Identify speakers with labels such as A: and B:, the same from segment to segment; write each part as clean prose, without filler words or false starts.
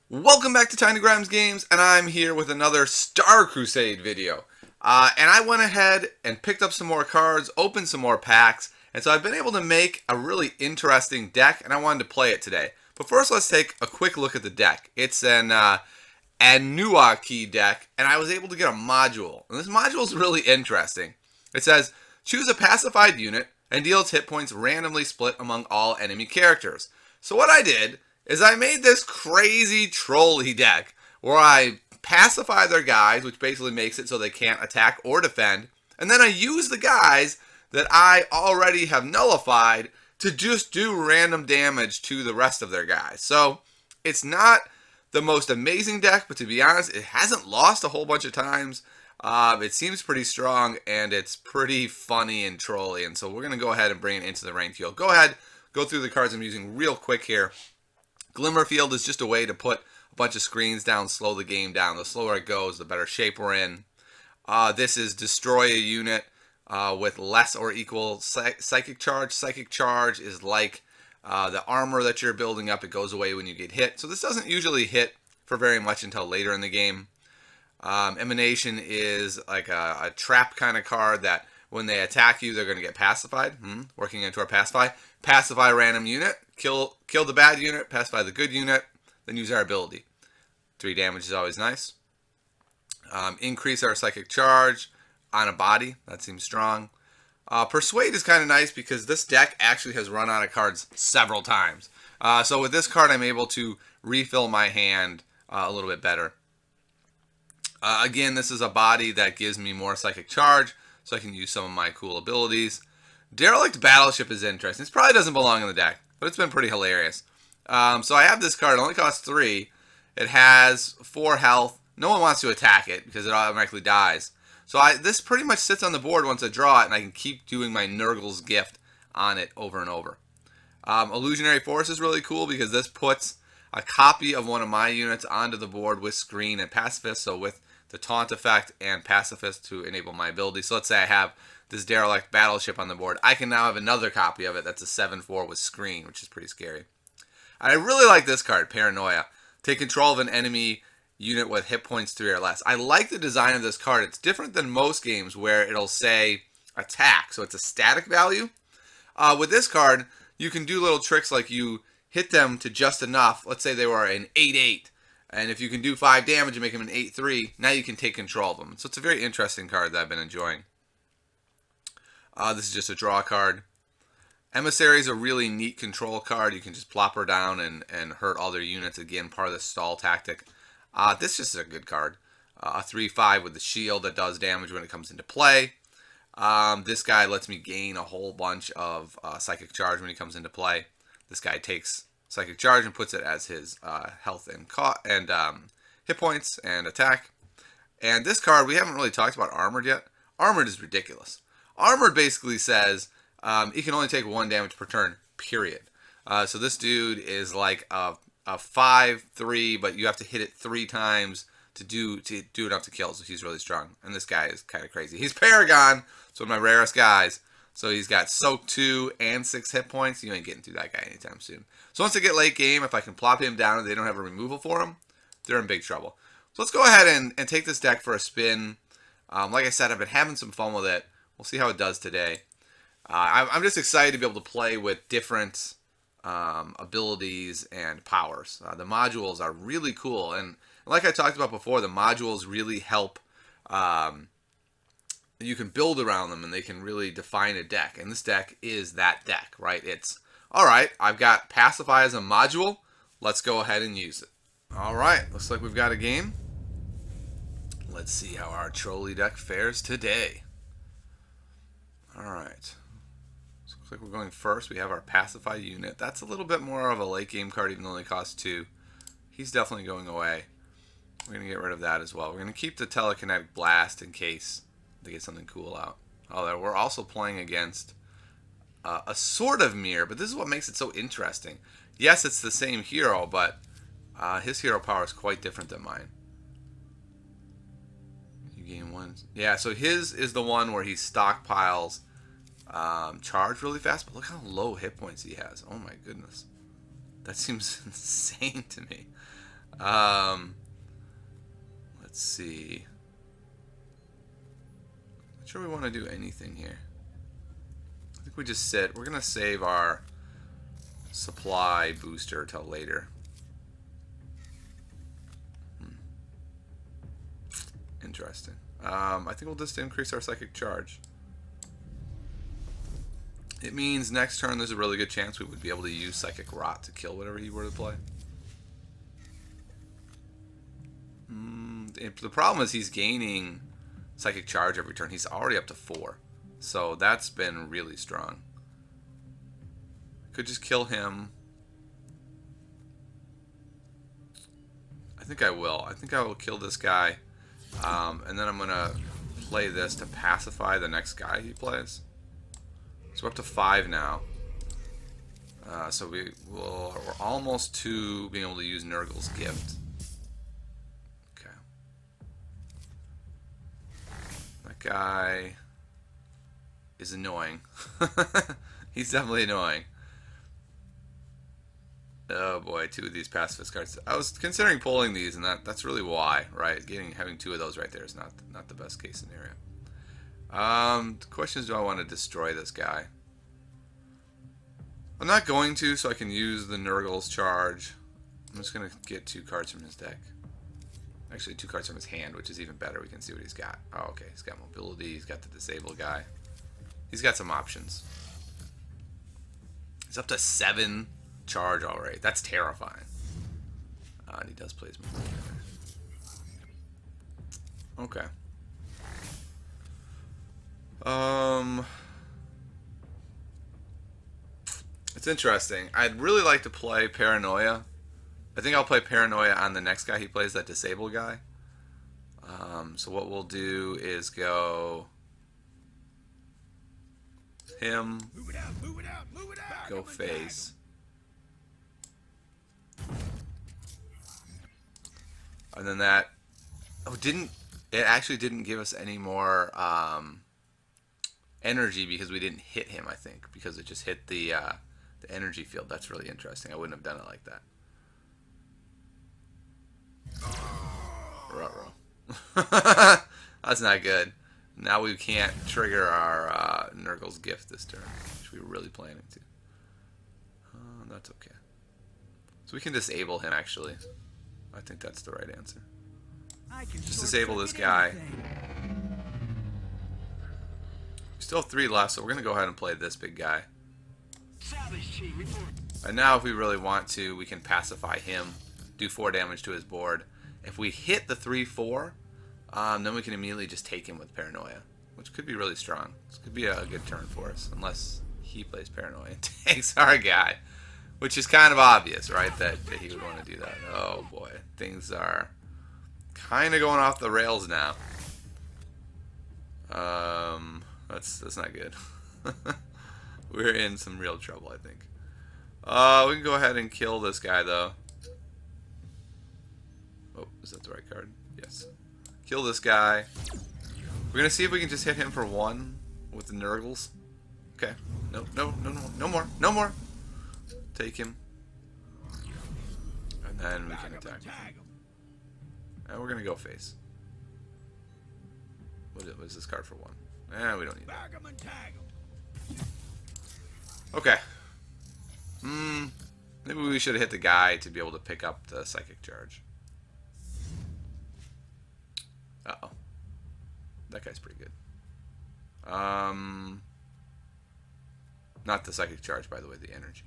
A: Welcome back to Tiny Grimes Games, and I'm here with another Star Crusade video. And I went ahead and picked up some more cards, opened some more packs, and so I've been able to make a really interesting deck, and I wanted to play it today. But first, let's take a quick look at the deck. It's an Annunaki deck, and I was able to get a module. And this module is really interesting. It says, choose a pacified unit and deal its hit points randomly split among all enemy characters. So what I did is I made this crazy trolly deck where I pacify their guys, which basically makes it so they can't attack or defend, and then I use the guys that I already have nullified to just do random damage to the rest of their guys. So it's not the most amazing deck, but to be honest, it hasn't lost a whole bunch of times. It seems pretty strong, and it's pretty funny and trolly, and so we're going to go ahead and bring it into the ranked field. Go ahead, go through the cards I'm using real quick here. Glimmer Field is just a way to put a bunch of screens down, slow the game down. The slower it goes, the better shape we're in. This is Destroy a Unit with less or equal Psychic Charge. Psychic Charge is like the armor that you're building up. It goes away when you get hit. So this doesn't usually hit for very much until later in the game. Emanation is like a trap kind of card that when they attack you, they're going to get pacified. Working into our pacify. Pacify random unit. Kill the bad unit. Pacify the good unit. Then use our ability. 3 damage is always nice. Increase our psychic charge on a body. That seems strong. Persuade is kind of nice because this deck actually has run out of cards several times. So with this card, I'm able to refill my hand a little bit better. Again, this is a body that gives me more psychic charge, so I can use some of my cool abilities. Derelict Battleship is interesting. This probably doesn't belong in the deck, but it's been pretty hilarious. So I have this card. It only costs 3. It has 4 health. No one wants to attack it because it automatically dies. So this pretty much sits on the board once I draw it, and I can keep doing my Nurgle's Gift on it over and over. Illusionary Force is really cool because this puts a copy of one of my units onto the board with Screen and Pacifist, so with the Taunt effect and Pacifist to enable my ability. So let's say I have this Derelict Battleship on the board. I can now have another copy of it that's a 7/4 with Screen, which is pretty scary. I really like this card, Paranoia. Take control of an enemy unit with hit points 3 or less. I like the design of this card. It's different than most games where it'll say attack, so it's a static value. With this card, you can do little tricks like you hit them to just enough. Let's say they were an 8/8. And if you can do 5 damage and make them an 8/3, now you can take control of them. So it's a very interesting card that I've been enjoying. This is just a draw card. Emissary is a really neat control card. You can just plop her down and hurt all their units. Again, part of the stall tactic. This is just a good card. A 3/5 with the shield that does damage when it comes into play. This guy lets me gain a whole bunch of psychic charge when he comes into play. This guy takes psychic charge and puts it as his health and hit points and attack. And this card, we haven't really talked about Armored yet. Armored is ridiculous. Armored basically says he can only take 1 damage per turn, period. So this dude is like a 5/3, but you have to hit it 3 times to do enough to kill. So he's really strong. And this guy is kind of crazy. He's Paragon, so one of my rarest guys. So he's got Soak 2 and 6 hit points. You ain't getting through that guy anytime soon. So once they get late game, if I can plop him down and they don't have a removal for him, they're in big trouble. So let's go ahead and take this deck for a spin. Like I said, I've been having some fun with it. We'll see how it does today. I'm just excited to be able to play with different abilities and powers. The modules are really cool. And like I talked about before, the modules really help. You can build around them and they can really define a deck. And this deck is that deck, right? It's, all right, I've got Pacify as a module. Let's go ahead and use it. All right, looks like we've got a game. Let's see how our trolley deck fares today. All right. So looks like we're going first. We have our Pacify unit. That's a little bit more of a late game card, even though it only costs 2. He's definitely going away. We're going to get rid of that as well. We're going to keep the Telekinetic Blast in case they get something cool out. Oh, we're also playing against a sort of mirror, but this is what makes it so interesting. Yes, it's the same hero, but his hero power is quite different than mine. You gain 1. Yeah, so his is the one where he stockpiles charge really fast, but look how low hit points he has. Oh my goodness. That seems insane to me. Let's see. Not sure we want to do anything here. I think we just sit. We're gonna save our supply booster till later. Interesting. I think we'll just increase our psychic charge. It means next turn there's a really good chance we would be able to use Psychic Rot to kill whatever he were to play. The problem is he's gaining Psychic Charge every turn. He's already up to 4. So that's been really strong. Could just kill him. I think I will. I think I will kill this guy. And then I'm going to play this to pacify the next guy he plays. So we're up to 5 now. So we're almost to being able to use Nurgle's Gift. Okay. That guy is annoying. He's definitely annoying. Oh boy, 2 of these pacifist cards. I was considering pulling these, and that's really why, right? Having 2 of those right there is not the best case scenario. The question is, do I want to destroy this guy? I'm not going to, so I can use the Nurgle's charge. I'm just going to get 2 cards from his deck. Actually, 2 cards from his hand, which is even better. We can see what he's got. Oh, okay. He's got mobility. He's got the disable guy. He's got some options. He's up to 7 charge already. That's terrifying. And he does play his mobility. Okay. It's interesting. I'd really like to play Paranoia. I think I'll play Paranoia on the next guy he plays, that disable guy. So what we'll do is go him, go face. And then that, it actually didn't give us any more energy because we didn't hit him, I think, because it just hit the energy field. That's really interesting. I wouldn't have done it like that. Ruh-roh. That's not good. Now we can't trigger our Nurgle's Gift this turn, which we were really planning to. That's okay. So we can disable him, actually. I think that's the right answer. Just disable this guy. We still have 3 left, so we're going to go ahead and play this big guy. And now if we really want to, we can pacify him, do 4 damage to his board. If we hit the 3-4, then we can immediately just take him with Paranoia, which could be really strong. This could be a good turn for us, unless he plays Paranoia and takes our guy, which is kind of obvious, right, that he would want to do that. Oh boy, things are kind of going off the rails now. That's not good. We're in some real trouble, I think. We can go ahead and kill this guy, though. Oh, is that the right card? Yes. Kill this guy. We're gonna see if we can just hit him for 1 with the Nurgles. Okay. No more. No more. Take him. And then we can attack him. And we're gonna go face. What is this card for 1? We don't need that. Okay. Maybe we should have hit the guy to be able to pick up the psychic charge. Uh-oh. That guy's pretty good. Not the psychic charge, by the way, the energy.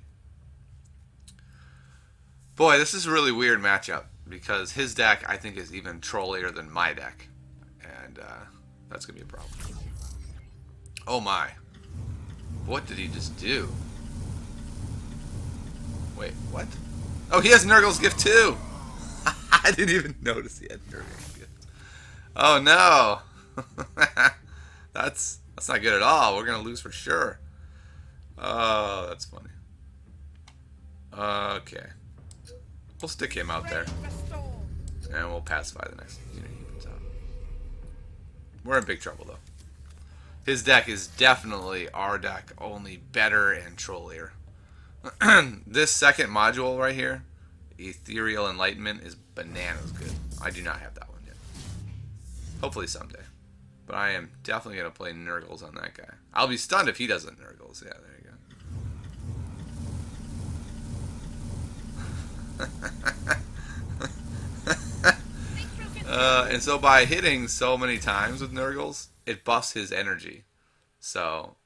A: Boy, this is a really weird matchup, because his deck, I think, is even trollier than my deck. And that's going to be a problem. Oh my. What did he just do? Wait, what? Oh, he has Nurgle's Gift too! I didn't even notice he had Nurgle's Gift. Oh no! That's not good at all. We're going to lose for sure. Oh, that's funny. Okay. We'll stick him out there. And we'll pacify the next unit he puts out. We're in big trouble, though. His deck is definitely our deck, only better and trollier. This second module right here Ethereal Enlightenment is bananas good. I do not have that one yet. Hopefully someday. But I am definitely going to play Nurgles on that guy. I'll be stunned if he doesn't Nurgles. Yeah, there you go. And so by hitting so many times with Nurgles, it buffs his energy. So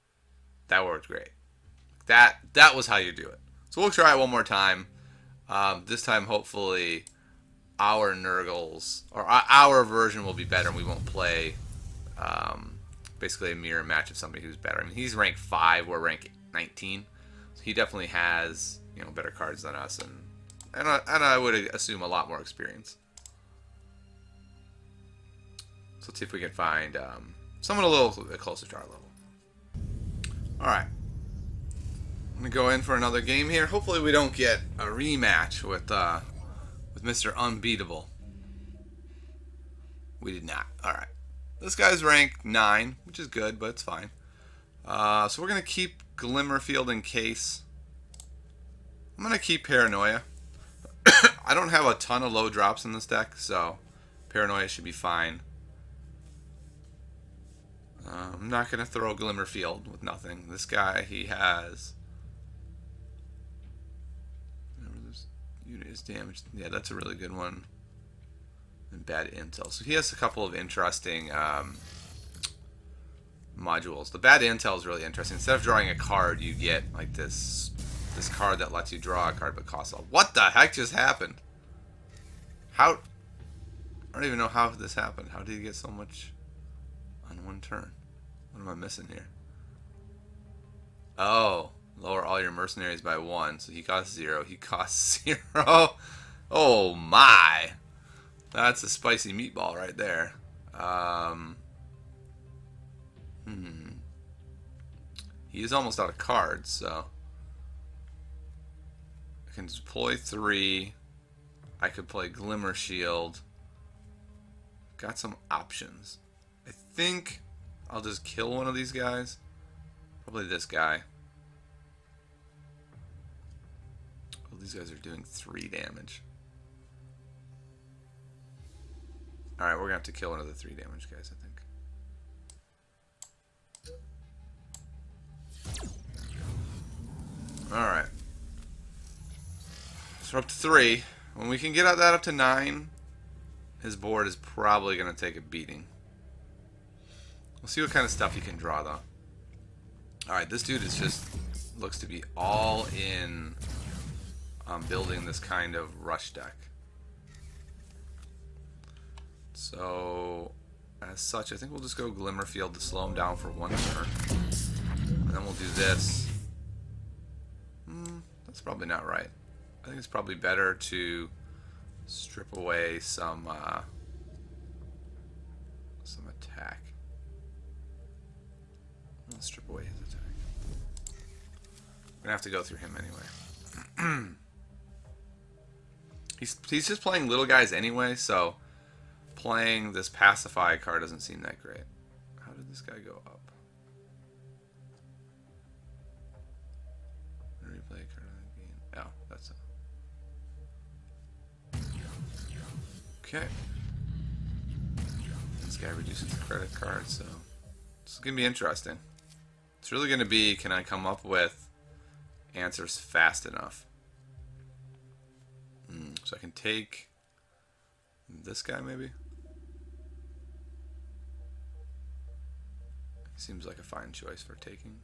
A: that worked great. That was how you do it. So we'll try it one more time. This time, hopefully, our Nurgles, or our version will be better, and we won't play basically a mirror match of somebody who's better. I mean, he's rank 5, we're rank 19, so he definitely has, you know, better cards than us, and I would assume a lot more experience. So let's see if we can find someone a little closer to our level. All right. I'm going to go in for another game here. Hopefully we don't get a rematch with Mr. Unbeatable. We did not. Alright. This guy's rank 9, which is good, but it's fine. So we're going to keep Glimmerfield in case. I'm going to keep Paranoia. I don't have a ton of low drops in this deck, so Paranoia should be fine. I'm not going to throw Glimmerfield with nothing. This guy, he has... Unit is damaged. Yeah, that's a really good one. And bad intel. So he has a couple of interesting modules. The bad intel is really interesting. Instead of drawing a card, you get like this card that lets you draw a card but costs a... What the heck just happened? How... I don't even know how this happened. How did he get so much on one turn? What am I missing here? Oh... Lower all your mercenaries by 1. So he costs 0. He costs 0. Oh my. That's a spicy meatball right there. He is almost out of cards, so I can deploy 3. I could play Glimmer Shield. Got some options. I think I'll just kill one of these guys. Probably this guy. These guys are doing 3 damage. Alright, we're going to have to kill one of the 3 damage guys, I think. Alright. So we're up to 3. When we can get that up to 9, his board is probably going to take a beating. We'll see what kind of stuff he can draw, though. Alright, this dude is just... looks to be all in... building this kind of rush deck. So, as such, I think we'll just go Glimmerfield to slow him down for 1 turn. And then we'll do this. That's probably not right. I think it's probably better to strip away some attack. Let's strip away his attack. We're going to have to go through him anyway. He's just playing little guys anyway, so playing this pacify card doesn't seem that great. How did this guy go up? Replay card on the game. Oh, that's it. Okay. This guy reduces the credit card, so this is gonna be interesting. It's really gonna be, can I come up with answers fast enough? So I can take this guy, maybe? He seems like a fine choice for taking.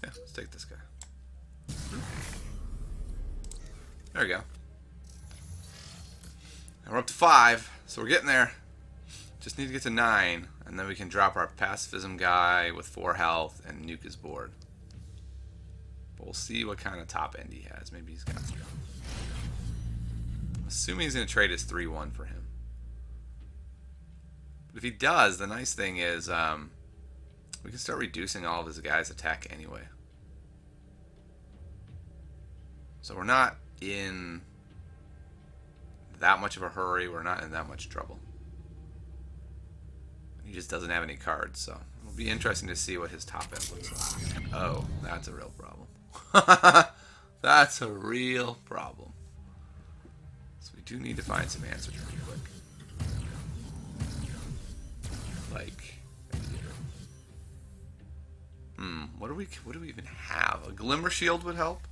A: Yeah, let's take this guy. There we go. And we're up to 5, so we're getting there. Just need to get to 9, and then we can drop our pacifism guy with 4 health and nuke his board. But we'll see what kind of top end he has. Maybe he's got some. I'm assuming he's going to trade his 3-1 for him. But if he does, the nice thing is we can start reducing all of his guys' attack anyway. So we're not in that much of a hurry. We're not in that much trouble. He just doesn't have any cards, so it'll be interesting to see what his top end looks like. Oh, that's a real problem. That's a real problem. do need to find some answers pretty quick. Like, what do we even have? A glimmer shield would help.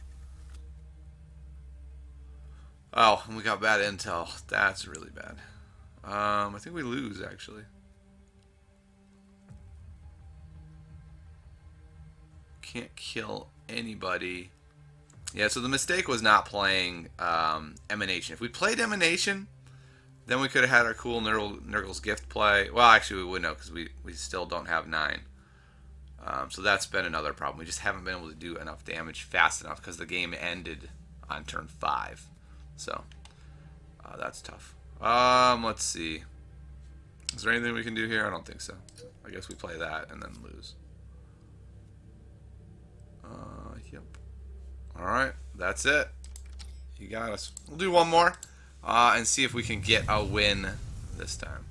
A: Oh, and we got bad intel. That's really bad. I think we lose actually. Can't kill anybody. Yeah, so the mistake was not playing Emanation. If we played Emanation, then we could have had our cool Nurgle's Gift play. Well, actually, we wouldn't know because we still don't have 9. So that's been another problem. We just haven't been able to do enough damage fast enough because the game ended on turn 5. So that's tough. Let's see. Is there anything we can do here? I don't think so. I guess we play that and then lose. Yep. Alright, that's it. You got us. We'll do one more and see if we can get a win this time.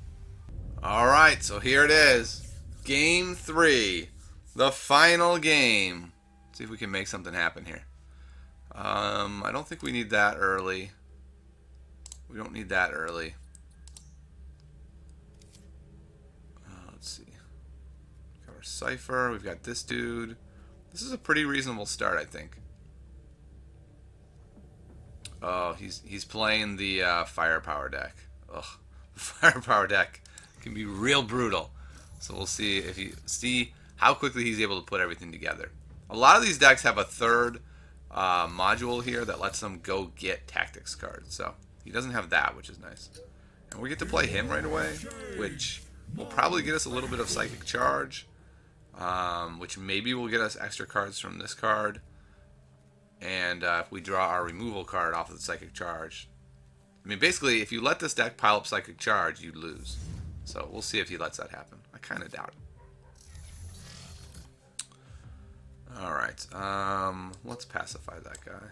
A: Alright, so here it is. Game 3. The final game. Let's see if we can make something happen here. I don't think we need that early. We don't need that early. Let's see. We've got our Cypher. We've got this dude. This is a pretty reasonable start, I think. Oh, he's playing the firepower deck. Ugh, the firepower deck can be real brutal. So we'll see if how quickly he's able to put everything together. A lot of these decks have a third module here that lets them go get tactics cards. So he doesn't have that, which is nice. And we get to play him right away, which will probably get us a little bit of Psychic Charge, which maybe will get us extra cards from this card. And if we draw our removal card off of the Psychic Charge, I mean, basically, if you let this deck pile up Psychic Charge, you lose. So we'll see if he lets that happen. I kind of doubt it. Alright, let's pacify that guy.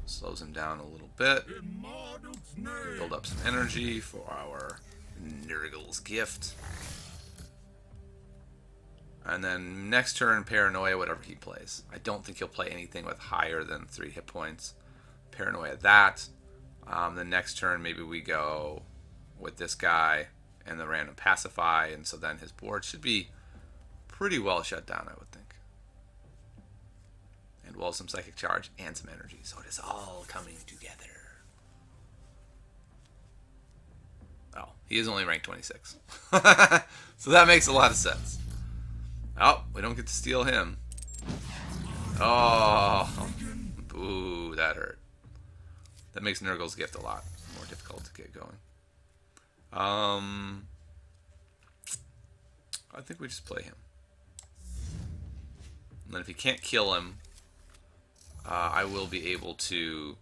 A: Slows him down a little bit. Build up some energy for our Nurgle's Gift. And then next turn, Paranoia, whatever he plays. I don't think he'll play anything with higher than 3 hit points. Paranoia that. The next turn, maybe we go with this guy and the random Pacify. And so then his board should be pretty well shut down, I would think. And we'll have some Psychic Charge and some energy. So it is all coming together. Oh, he is only ranked 26. So that makes a lot of sense. Oh, we don't get to steal him. Oh, boo, that hurt. That makes Nurgle's Gift a lot more difficult to get going. I think we just play him. And then if he can't kill him, I will be able to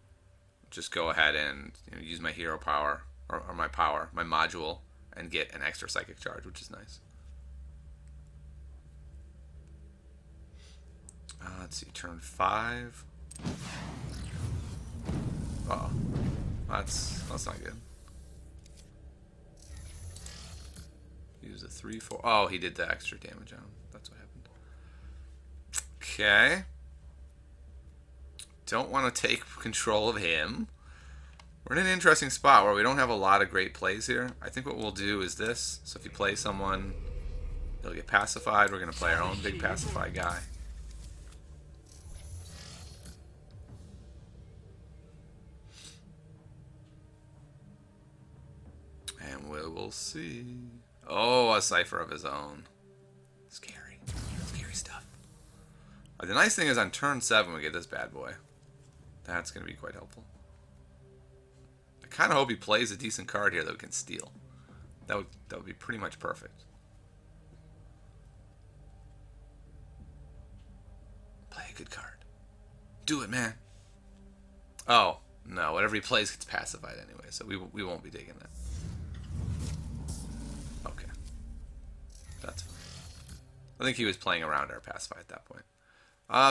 A: just go ahead and use my hero power, or my module, and get an extra Psychic Charge, which is nice. Let's see, turn 5. Uh-oh. That's not good. Use a 3/4. Oh, he did the extra damage on him. That's what happened. Okay. Don't want to take control of him. We're in an interesting spot where we don't have a lot of great plays here. I think what we'll do is this. So if you play someone, they'll get pacified. We're going to play our own big pacify guy. And we will see. Oh, a Cypher of his own. Scary. Scary stuff. The nice thing is on turn 7 we get this bad boy. That's going to be quite helpful. I kind of hope he plays a decent card here that we can steal. That would be pretty much perfect. Play a good card. Do it, man. Oh, no. Whatever he plays gets pacified anyway, so we won't be taking that. Okay. That's fine. I think he was playing around our pacify at that point.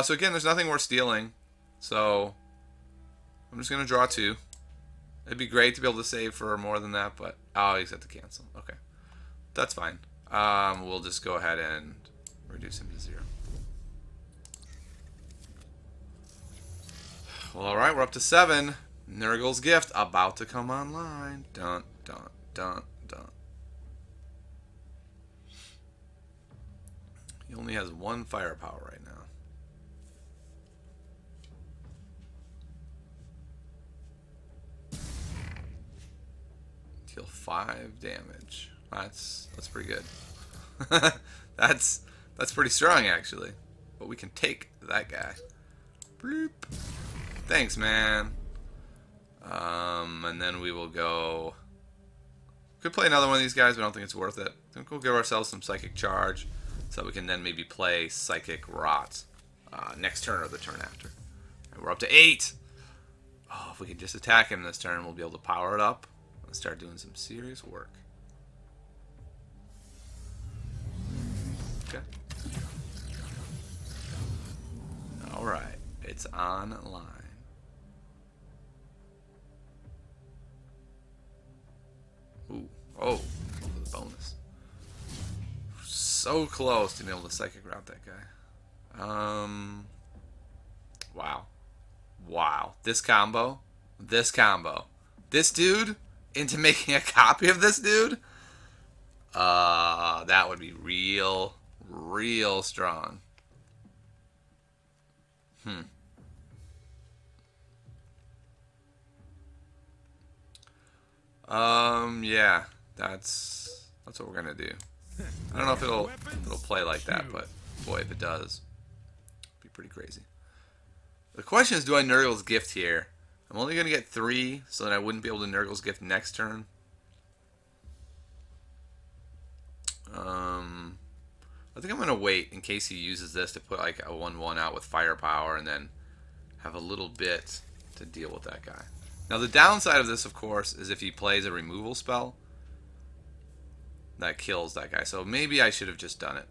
A: So again, there's nothing we're stealing. So I'm just going to draw 2. It'd be great to be able to save for more than that, but oh, he's got to cancel. Okay. That's fine. We'll just go ahead and reduce him to 0. Well, alright, we're up to 7. Nurgle's gift about to come online. Dun, dun, dun, dun. He only has 1 firepower right now. Deal 5 damage. That's pretty good. that's pretty strong actually. But we can take that guy. Bloop. Thanks, man. And then we will go. Could play another one of these guys, but I don't think it's worth it. I think we'll give ourselves some psychic charge, so that we can then maybe play psychic rot next turn or the turn after. And we're up to 8. Oh, if we can just attack him this turn, we'll be able to power it up and start doing some serious work. Okay. All right, it's online. Ooh, oh, the bonus. So close to being able to psychic route that guy. Wow. Wow. This combo. This dude into making a copy of this dude. That would be real strong. Yeah, that's what we're gonna do. I don't know if it'll play like that, but boy, if it does, it'd be pretty crazy. The question is, do I Nurgle's gift here? I'm only gonna get 3, so that I wouldn't be able to Nurgle's gift next turn. I think I'm gonna wait in case he uses this to put like a 1/1 out with firepower, and then have a little bit to deal with that guy. Now the downside of this, of course, is if he plays a removal spell that kills that guy. So maybe I should have just done it.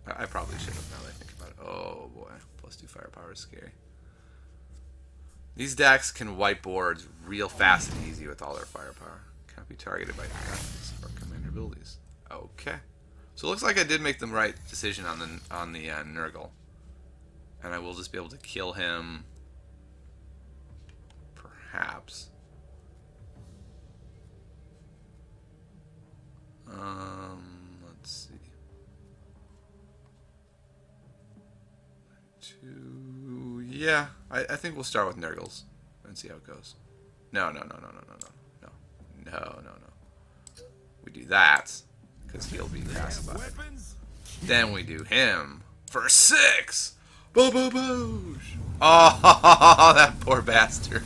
A: I probably should have, now that I think about it. Oh boy, +2 firepower is scary. These decks can wipe boards real fast and easy with all their firepower. Can't be targeted by defense or commander abilities. Okay. So it looks like I did make the right decision on the Nurgle. And I will just be able to kill him. Perhaps. Let's see. 2. Yeah, I think we'll start with Nurgles and see how it goes. No. We do that because he'll be pacified. Then we do him for 6. Boo-boo-boosh. Oh, that poor bastard.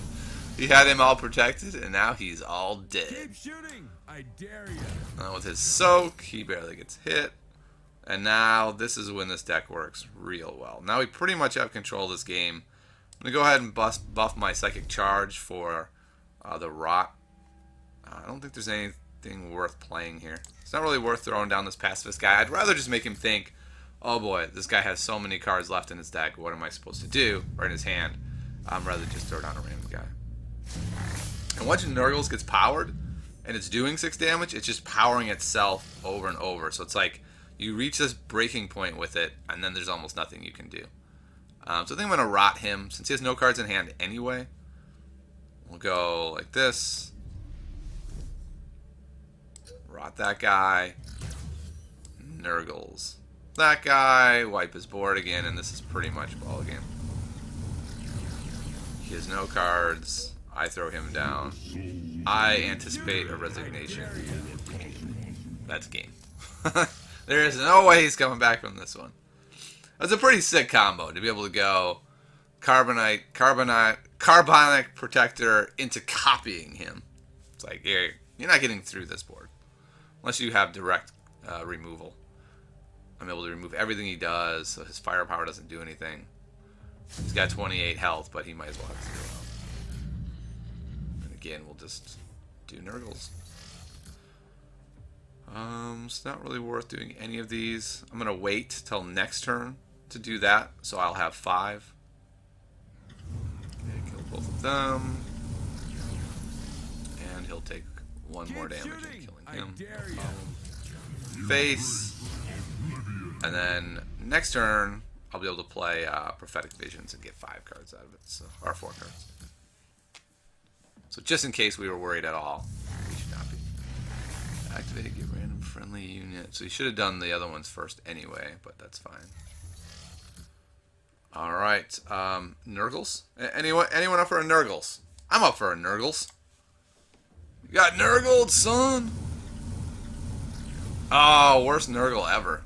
A: He had him all protected, and now he's all dead.
B: Keep shooting. I dare you.
A: With his soak, he barely gets hit. And now, this is when this deck works real well. Now we pretty much have control of this game. I'm going to go ahead and buff my Psychic Charge for the Rot. I don't think there's anything worth playing here. It's not really worth throwing down this Pacifist guy. I'd rather just make him think, oh boy, this guy has so many cards left in his deck. What am I supposed to do? Or in his hand. Rather just throw down a random guy. And once Nurgles gets powered, and it's doing 6 damage, it's just powering itself over and over. So it's like, you reach this breaking point with it, and then there's almost nothing you can do. So I think I'm going to Rot him. Since he has no cards in hand anyway, we'll go like this. Rot that guy. Nurgles that guy. Wipe his board again, and this is pretty much ball game. He has no cards. I throw him down. I anticipate a resignation. That's game. There is no way he's coming back from this one. That's a pretty sick combo to be able to go Carbonic Protector into copying him. It's like, you're not getting through this board. Unless you have direct removal. I'm able to remove everything he does, so his firepower doesn't do anything. He's got 28 health, but he might as well have 0 health. And again, we'll just do Nurgles. It's not really worth doing any of these. I'm going to wait till next turn to do that, so I'll have 5. Okay, kill both of them. And he'll take 1 more damage in killing him. Face. And then next turn, I'll be able to play Prophetic Visions and get 5 cards out of it, so, or 4 cards. So just in case we were worried at all, we should not be. Activate, get random friendly unit. So you should have done the other ones first anyway, but that's fine. All right, Nurgles. Anyone up for a Nurgles? I'm up for a Nurgles. You got Nurgled, son. Oh, worst Nurgle ever.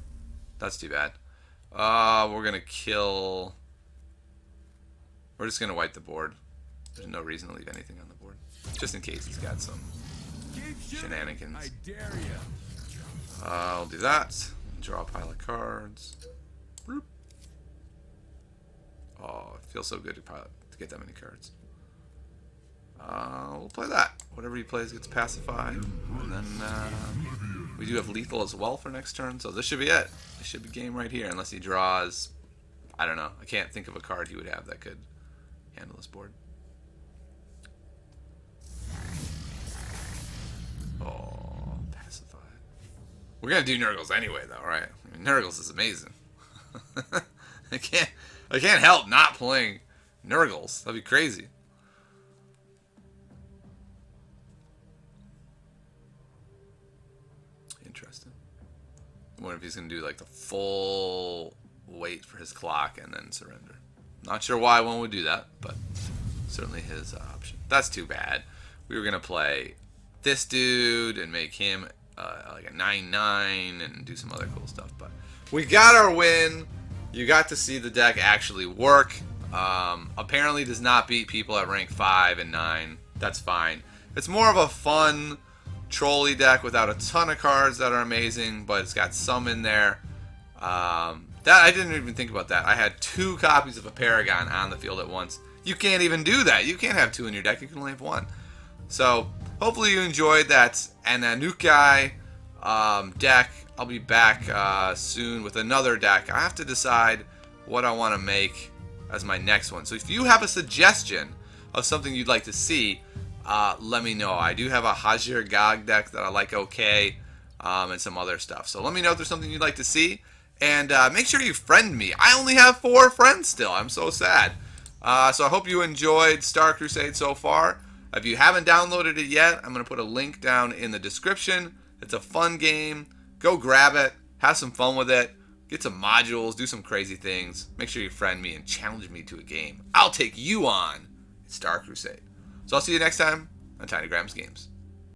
A: That's too bad. We're gonna kill. We're just gonna wipe the board. There's no reason to leave anything on the board, just in case he's got some shenanigans.
B: I dare you.
A: I'll do that. Draw a pile of cards. Bloop. Oh, it feels so good to get that many cards. We'll play that. Whatever he plays gets pacify, and then we do have lethal as well for next turn. So this should be it. This should be game right here, unless he draws. I don't know. I can't think of a card he would have that could handle this board. Oh, pacify. We're gonna do Nurgles anyway, though, right? I mean, Nurgles is amazing. I can't help not playing Nurgles. That'd be crazy. Interesting. I wonder if he's gonna do like the full wait for his clock and then surrender. Not sure why one would do that, but certainly his option. That's too bad. We were gonna play this dude and make him like a 9/9 and do some other cool stuff, but we got our win. You got to see the deck actually work. Apparently does not beat people at rank 5 and 9. That's fine. It's more of a fun trolley deck without a ton of cards that are amazing, but it's got some in there. That I didn't even think about that. I had 2 copies of a Paragon on the field at once. You can't even do that. You can't have 2 in your deck. You can only have 1. So hopefully you enjoyed that Annunaki I deck. I'll be back soon with another deck. I have to decide what I want to make as my next one. So if you have a suggestion of something you'd like to see, let me know. I do have a Hajir Gog deck that I like and some other stuff. So let me know if there's something you'd like to see. And make sure you friend me. I only have 4 friends still. I'm so sad. So I hope you enjoyed Star Crusade so far. If you haven't downloaded it yet, I'm going to put a link down in the description. It's a fun game. Go grab it. Have some fun with it. Get some modules. Do some crazy things. Make sure you friend me and challenge me to a game. I'll take you on Star Crusade. So I'll see you next time on Tiny Grams Games.